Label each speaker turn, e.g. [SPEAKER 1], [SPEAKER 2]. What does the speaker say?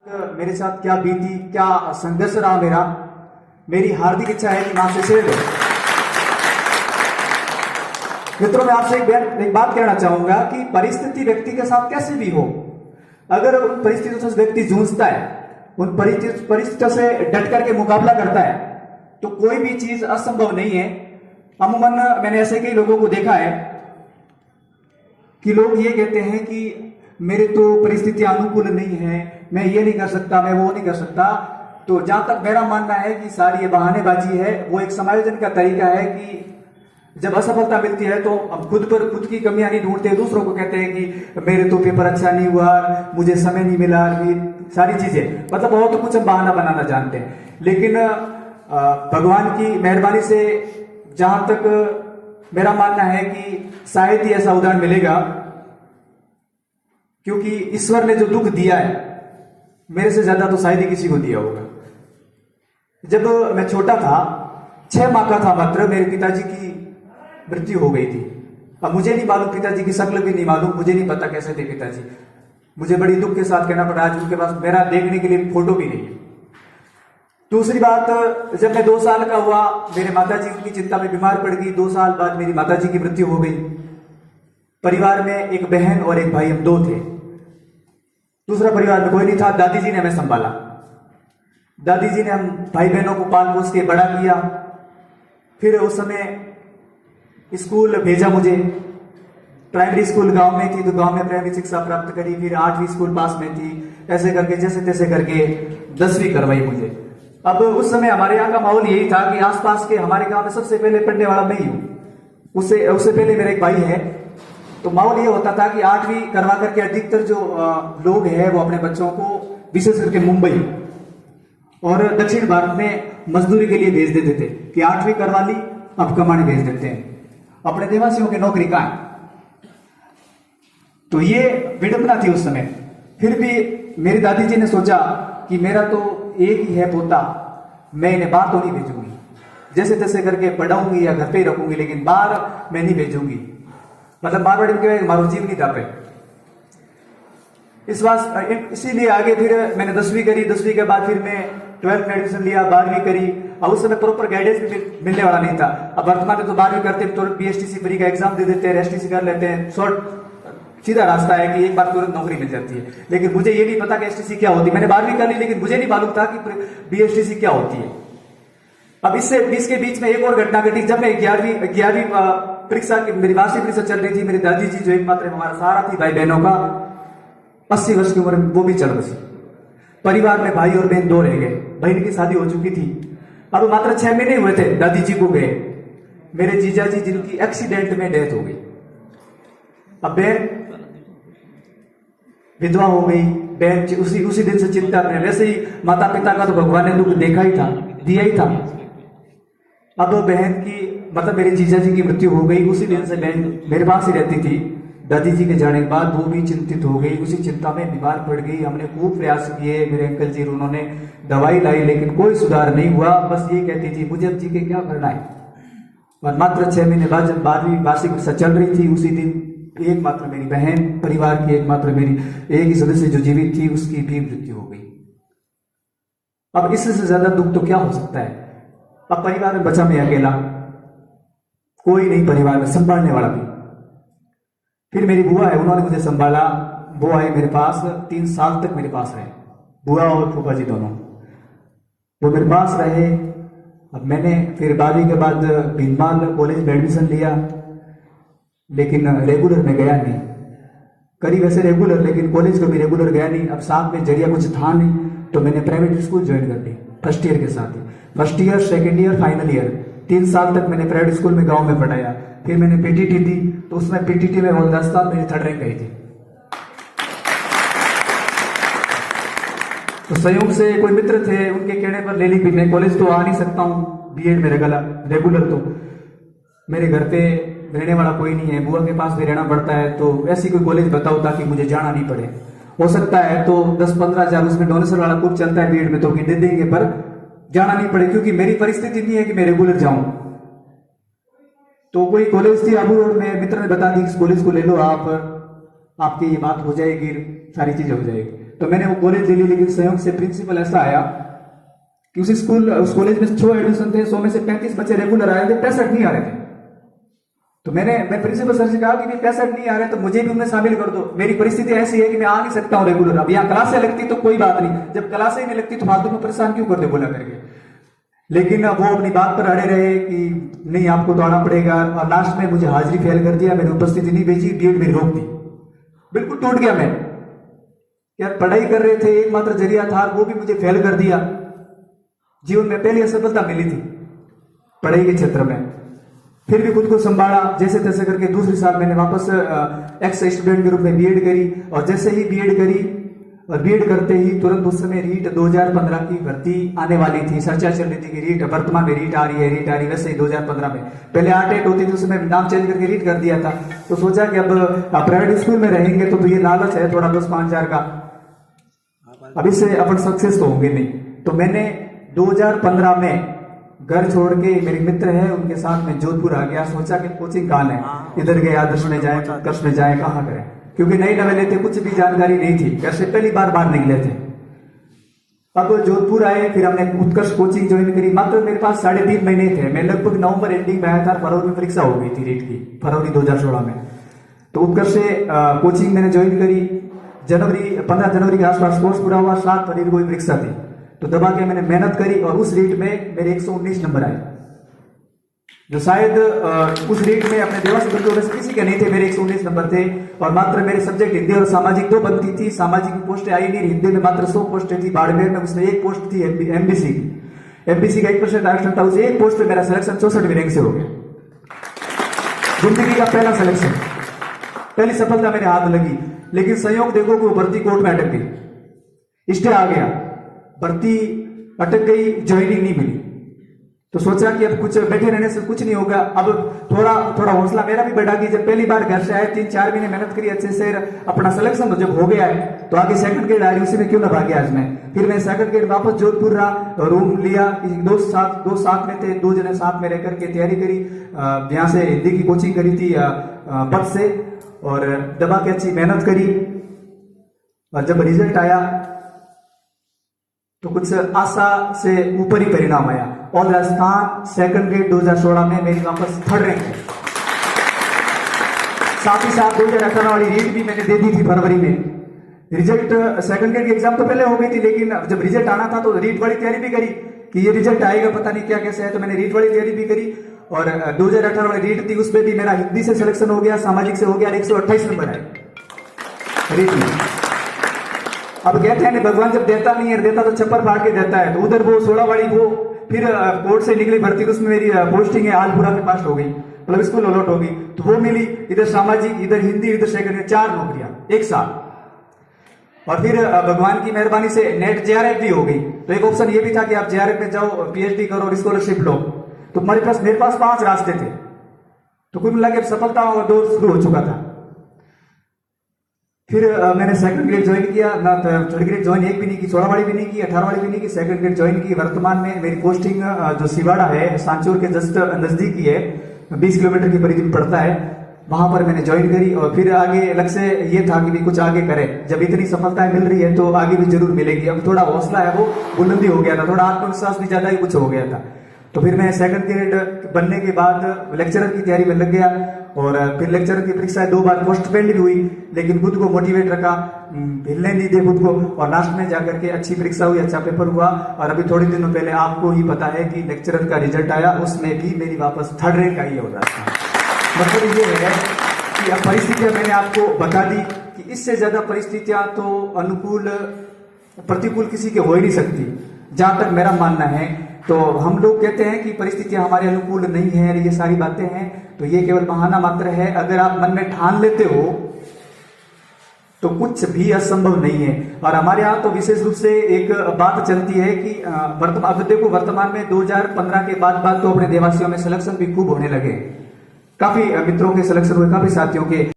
[SPEAKER 1] मेरे साथ क्या बीती, क्या संघर्ष रहा मेरा, मेरी हार्दिक इच्छा है कि मैं आपसे शेयर करूं। मित्रों, मैं आपसे एक बात कहना चाहूंगा कि परिस्थिति व्यक्ति के साथ कैसे भी हो, अगर उन परिस्थितियों से व्यक्ति जूझता है, उन परिस्थितियों से डट करके मुकाबला करता है, तो कोई भी चीज असंभव नहीं है। अमूमन मैंने ऐसे कई लोगों को देखा है कि लोग ये कहते हैं कि मेरे तो परिस्थिति अनुकूल नहीं है, मैं ये नहीं कर सकता, मैं वो नहीं कर सकता। तो जहां तक मेरा मानना है कि सारी ये बहानेबाजी है, वो एक समायोजन का तरीका है कि जब असफलता मिलती है तो हम खुद की कमियां नहीं ढूंढते, दूसरों को कहते हैं कि मेरे तो पेपर अच्छा नहीं हुआ, मुझे समय नहीं मिला, सारी चीजें, मतलब बहुत कुछ हम बहाना बनाना जानते हैं। लेकिन भगवान की मेहरबानी से जहां तक मेरा मानना है कि शायद ही ऐसा उदाहरण मिलेगा, क्योंकि ईश्वर ने जो दुख दिया है मेरे से ज्यादा तो शायद ही किसी को दिया होगा। जब मैं छोटा था, 6 माह का था मात्र, मेरे पिताजी की मृत्यु हो गई थी। अब मुझे नहीं मालूम, पिताजी की शक्ल भी नहीं मालूम, मुझे नहीं पता कैसे थे पिताजी। मुझे बड़ी दुख के साथ कहना पड़ा, आज उनके पास मेरा देखने के लिए फोटो भी नहीं है। दूसरी बात, जब मैं 2 साल का हुआ, मेरे माताजी उनकी चिंता में बीमार पड़ गई। 2 साल बाद मेरी माताजी की मृत्यु हो गई। परिवार में एक बहन और एक भाई, हम 2 थे। दूसरा परिवार में कोई नहीं था। दादी जी ने हमें संभाला। दादी जी ने हम भाई बहनों को पाल पोस के बड़ा किया। फिर उस समय स्कूल भेजा मुझे। प्राइमरी स्कूल गांव में थी, तो गांव में प्राइमरी शिक्षा प्राप्त करी। फिर 8वीं स्कूल पास में थी। ऐसे करके जैसे तैसे करके 10वीं करवाई मुझे। अब उस समय हमारे यहाँ का माहौल यही था कि आसपास के हमारे गांव में सबसे पहले पढ़ने वाला मैं ही हूं। उससे पहले मेरा एक भाई है। तो माहौल ये होता था कि 8वीं करवा करके अधिकतर जो लोग हैं वो अपने बच्चों को विशेष करके मुंबई और दक्षिण भारत में मजदूरी के लिए भेज देते थे कि 8वीं करवा ली, अब कमाने भेज देते हैं, अपने देवासियों की नौकरी कहां है। तो ये विडंबना थी उस समय। फिर भी मेरी दादी जी ने सोचा कि मेरा तो एक ही है पोता, मैं इन्हें बाहर तो नहीं भेजूंगी, जैसे तैसे करके पढ़ाऊंगी या घर पे ही रखूंगी, लेकिन बाहर मैं नहीं भेजूंगी। मतलब बारवाड़ी में मारो जीव नहीं था पे। इसीलिए आगे फिर मैंने 10वीं करी। 10वीं के बाद फिर मैं 12th में एडमिशन लिया, 12वीं करी। अब उस समय प्रॉपर गाइडेंस भी मिलने वाला नहीं था। अब वर्तमान में तो 12वीं करते तो बीएसटीसी फ्री का एग्जाम दे देते हैं, एसटीसी कर लेते हैं, सीधा रास्ता है कि एक बार तुरंत नौकरी मिल जाती है। लेकिन मुझे ये नहीं पता कि एसटीसी क्या होती है। मैंने 12वीं कर ली, लेकिन मुझे नहीं मालूम था कि बीएसटीसी क्या होती है। अब इसके बीच में एक और घटना घटी। जब मैं 11वीं परीक्षा की, मेरी वार्षिक परीक्षा चल रही थी, मेरी दादी जी जो एकमात्र हमारा सहारा थी भाई बहनों का, 80 वर्ष की उम्र में वो भी चल बसी। परिवार में भाई और बहन 2 रह गए। बहन की शादी हो चुकी थी। अब मात्र 6 महीने हुए थे दादी जी को गए। मेरे जीजा जी जिनकी एक्सीडेंट में डेथ हो गई। अब बहन विधवा हो गई। बहन उसी दिन से चिंता में। वैसे ही माता पिता का तो भगवान ने दुख देखा ही था, दिया ही था। अब बहन की, मतलब मेरे जीजा जी की मृत्यु हो गई। उसी दिन से बहन मेरे पास ही रहती थी। दादी जी के जाने के बाद वो भी चिंतित हो गई, उसी चिंता में बीमार पड़ गई। हमने खूब प्रयास किए, मेरे अंकल जी उन्होंने दवाई लाई, लेकिन कोई सुधार नहीं हुआ। बस ये कहती थी मुझे अब जी के क्या करना है। और मात्र 6 महीने बाद जब 12वीं वार्षिक परीक्षा चल रही थी, उसी दिन एकमात्र मेरी बहन, परिवार की एकमात्र मेरी एक ही सदस्य जो जीवित थी, उसकी भी मृत्यु हो गई। अब इससे ज्यादा दुख तो क्या हो सकता है। अब परिवार में बचा मैं अकेला, कोई नहीं परिवार में संभालने वाला भी। फिर मेरी बुआ है, उन्होंने मुझे संभाला। वो आए मेरे पास, 3 साल तक मेरे पास रहे, बुआ और फूफा जी दोनों, वो मेरे पास रहे। अब मैंने फिर 12वीं के बाद भीनमाल कॉलेज में एडमिशन लिया, लेकिन रेगुलर में गया नहीं। करी वैसे रेगुलर, लेकिन कॉलेज को भी रेगुलर गया नहीं। अब साथ में जरिया कुछ था नहीं, तो मैंने प्राइवेट स्कूल ज्वाइन कर ली फर्स्ट ईयर के साथ ही। First year, second year, final year, 3 साल तक मैंने प्राइवेट स्कूल में गांव में पढ़ाया। फिर मैंने पीटीटी दी, तो उसमें पीटीटी में वो 10 साल मेरी 3rd रैंक गई थी। तो संयोग से कोई मित्र थे, उनके कहने पर ले ली। मैं कॉलेज तो आ नहीं सकता हूँ, बीएड में रेगुलर, तो मेरे घर पे रहने वाला कोई नहीं है, बुआ के पास भी रहना पड़ता है। तो ऐसी कोई कॉलेज बताओ ताकि मुझे जाना नहीं पड़े। हो सकता है तो 10-15 हजार उसमें डोनेशन वाला कुछ चलता है बीएड में, तो दे देंगे, पर जाना नहीं पड़े, क्योंकि मेरी परिस्थिति नहीं है कि मैं रेगुलर जाऊं। तो कोई कॉलेज थी अबू रोड में, मित्र ने बता दी इस कॉलेज को ले लो आप, आपकी ये बात हो जाएगी, सारी चीजें हो जाएगी। तो मैंने वो कॉलेज ले ली, लेकिन संयोग से प्रिंसिपल ऐसा आया कि उस कॉलेज में 100 एडमिशन थे, 100 में से 35 बच्चे रेगुलर आए थे, 65 नहीं आ रहे थे। तो मैं प्रिंसिपल सर से कहा कि 65 नहीं आ रहे तो मुझे भी उनमें शामिल कर दो। मेरी परिस्थिति ऐसी है कि मैं आ नहीं सकता हूँ रेगुलर। अब यहाँ क्लासें लगती तो कोई बात नहीं, जब क्लासें नहीं लगती तो फालतू में परेशान क्यों करते बोला करके। लेकिन वो अपनी बात पर अड़े रहे कि नहीं आपको तो आना पड़ेगा, और लास्ट में मुझे हाजिरी फेल कर दिया, मैंने उपस्थिति नहीं भेजी, बीएड मेरी रोक दी। बिल्कुल टूट गया मैं। यार पढ़ाई कर रहे थे, एकमात्र जरिया था, वो भी मुझे फेल कर दिया। जीवन में पहली असफलता मिली थी पढ़ाई के क्षेत्र में। फिर भी खुद को संभाला, जैसे तैसे करके दूसरे साल मैंने वापस एक्स स्टूडेंट के रूप में बीएड करी। और जैसे ही बीएड करी और बीएड करते ही तुरंत उस समय रीट 2015 की भर्ती आने वाली थी, चर्चा चल रही थी कि रीट वर्तमान में रीट आ रही है। वैसे ही 2015 में पहले 8 होती थी, उसमें नाम चेंज करके रीट कर दिया था। तो सोचा कि अब प्राइवेट स्कूल में रहेंगे तो ये लालच है थोड़ा 10-5 हजार का, अब इससे अपन सक्सेस तो होंगे नहीं। तो मैंने 2015 में घर छोड़ के, मेरे मित्र हैं उनके साथ में जोधपुर आ गया। सोचा कि कोचिंग कहाँ है, इधर गए, आदर्श में जाए, उत्कर्ष में जाए, कहाँ करें, क्योंकि नई नवेले थे, कुछ भी जानकारी नहीं थी, घर से पहली बार बाहर निकले थे। अब जोधपुर आए, फिर हमने उत्कर्ष कोचिंग ज्वाइन करी। मात्र मेरे पास 3.5 महीने थे, मैं लगभग नवंबर एंडिंग में आया था, फरवरी में परीक्षा हो गई थी रीट की, फरवरी 2016 में। तो उत्कर्ष से कोचिंग मैंने ज्वाइन करी। 15 जनवरी के आसपास कोर्स पूरा हुआ, 7 फरवरी को परीक्षा थी। तो दबा के मैंने मेहनत करी और उस रीट में मेरे 119 नंबर आए, जो शायद उस रीट में अपने देवासी बंधुओं में किसी के नहीं थे। मेरे 119 नंबर थे और मात्र मेरे सब्जेक्ट हिंदी और सामाजिक 2 बनती थी। सामाजिक की पोस्टें आई नहीं, हिंदी में मात्र 100 पोस्टें थी। बाड़मेर में उसमें 1 पोस्ट थी एमबीसी की। एमबीसी का 1% आरक्षण था, उस 1 पोस्ट पे मेरा सिलेक्शन 64वीं रैंक से हो गया। जिंदगी का पहला सिलेक्शन, पहली सफलता मेरे हाथ लगी। लेकिन संयोग देखो कि वो भर्ती कोर्ट में अटक गई, स्टे आ गया, भर्ती अटक गई, ज्वाइनिंग नहीं मिली। तो सोचा कि अब कुछ बैठे रहने से कुछ नहीं होगा। अब थोड़ा हौसला मेरा भी बढ़ा कि जब पहली बार घर से आए, 3-4 महीने मेहनत करी अच्छे से, अपना सिलेक्शन तो जब हो गया है तो आगे सेकंड ग्रेड आ रही, उसी में क्यों ना भागे आज मैं। फिर मैं सेकंड ग्रेड वापस जोधपुर रहा, रूम लिया, दो साथ में थे, 2 जने साथ में रह करके तैयारी करी। यहाँ से हिंदी की कोचिंग करी थी पद से, और दबा के अच्छी मेहनत करी। और जब रिजल्ट आया तो कुछ आशा से ऊपर ही परिणाम आया। और राजस्थान सेकंड ग्रेड 2016 में मेरी वापस 3rd रैंक है। साथ ही साथ 2018 वाली रीट भी मैंने दे दी थी फरवरी में। रिजल्ट सेकंड ग्रेड की एग्जाम तो पहले हो गई थी, लेकिन जब रिजल्ट आना था तो रीट वाली तैयारी भी करी कि ये रिजल्ट आएगा, पता नहीं क्या कैसे है। तो मैंने रीट वाली तैयारी भी करी और 2018 वाली रीट थी, उसमें भी मेरा हिंदी से सिलेक्शन हो गया, सामाजिक से हो गया, 128 नंबर आए रीट में। अब कहते हैं भगवान जब देता नहीं है, देता तो छप्पर फाड़ के देता है। तो उधर वो 16 वाली वो फिर कोर्ट से निकली भर्ती, उसमें मेरी पोस्टिंग है आलपुरा में पास हो गई, मतलब स्कूल अलॉट हो गई, तो वो मिली। इधर सामाजिक, इधर हिंदी, इधर सेकंड में 4 नौकरियां 1 साल। और फिर भगवान की मेहरबानी से नेट जेआरएफ भी हो गई। तो एक ऑप्शन ये भी था कि आप जेआरएफ में जाओ, पीएचडी करो और स्कॉलरशिप लो। तो मेरे पास 5 रास्ते थे। तो कुल मिला के सफलता और दौर शुरू हो चुका था। फिर मैंने सेकंड ग्रेड ज्वाइन किया ना, थर्ड ग्रेड ज्वाइन एक भी नहीं की, 16 वाली भी नहीं की, 18 वाली भी नहीं की, सेकंड ग्रेड ज्वाइन की। वर्तमान में मेरी पोस्टिंग जो सिवाड़ा है, सांचौर के जस्ट नजदीक ही है, 20 किलोमीटर की परिधि में पड़ता है, वहां पर मैंने ज्वाइन करी। और फिर आगे लक्ष्य ये था कि भी कुछ आगे करें, जब इतनी सफलताएं मिल रही है तो आगे भी जरूर मिलेगी। अब थोड़ा हौसला है वो बुलंदी हो गया था, थोड़ा आत्मविश्वास भी ज्यादा ही कुछ हो गया था। तो फिर मैं सेकंड ग्रेड बनने के बाद लेक्चरर की तैयारी में लग गया और फिर लेक्चरर की परीक्षा 2 बार पोस्टपोन्ड भी हुई, लेकिन खुद को मोटिवेट रखा, हिलने नहीं दे खुद को, और लास्ट में जाकर के अच्छी परीक्षा हुई, अच्छा पेपर हुआ। और अभी थोड़े दिनों पहले आपको ही पता है कि लेक्चरर का रिजल्ट आया, उसमें भी मेरी वापस 3rd रैंक आई हो रहा था। मतलब ये है कि अब परिस्थितियां मैंने आपको बता दी कि इससे ज्यादा परिस्थितियां तो अनुकूल प्रतिकूल किसी के हो ही नहीं सकती, जहां तक मेरा मानना है। तो हम लोग कहते हैं कि परिस्थितियां हमारे अनुकूल नहीं है, ये सारी बातें हैं, तो ये केवल बहाना मात्र है। अगर आप मन में ठान लेते हो तो कुछ भी असंभव नहीं है। और हमारे यहाँ तो विशेष रूप से एक बात चलती है कि अब देखो वर्तमान में 2015 के बाद तो अपने देवासियों में सिलेक्शन भी खूब होने लगे, काफी मित्रों के सिलेक्शन हुए, काफी साथियों के।